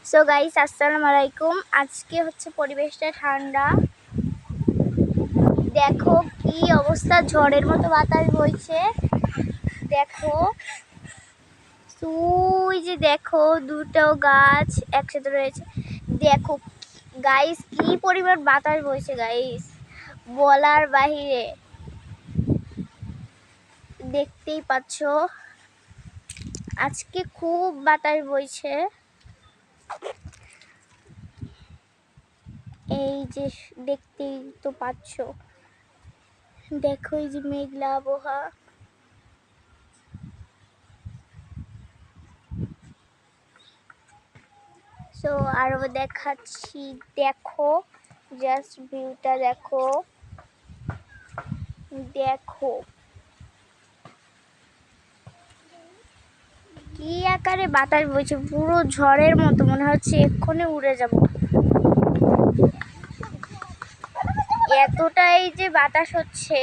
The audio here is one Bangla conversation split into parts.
সো গাইস আসসালামু আলাইকুম। আজকে হচ্ছে পরিবেশটা ঠান্ডা, দেখো কি অবস্থা, ঝড়ের মতো বাতাস বইছে। দেখো তুই যে দেখো দুটো গাছ একসাথে রয়েছে, দেখো গাইস কি পরিমাণ বাতাস বইছে গাইস, বলার বাহিরে। দেখতেই পাচ্ছ আজকে খুব বাতাস বইছে। এই যে দেখতেই তো পাচ্ছ, দেখো এই যে মেঘলা আবহাওয়া। সো আরো দেখাচ্ছি, দেখো জাস্ট ভিউটা দেখো, দেখো কি আকারে বাতাস বইছে, পুরো ঝড়ের মতো, মনে হচ্ছে এক্ষুনি উড়ে যাব, এতটাই যে বাতাস হচ্ছে।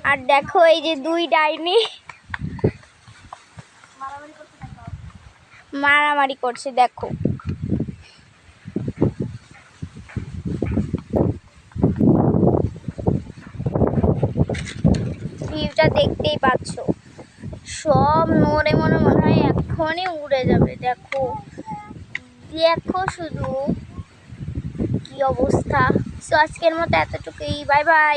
আর দেখো এই যে দুই ডাইনি মারামারি করছে, দেখো ভিউটা দেখতেই পাচ্ছ, সব নড়ে মনে হয় এক্ষুনি উড়ে যাবে। দেখো দেখো শুধু কি অবস্থা। তো আজকের মতো এতটুকুই, বাই বাই।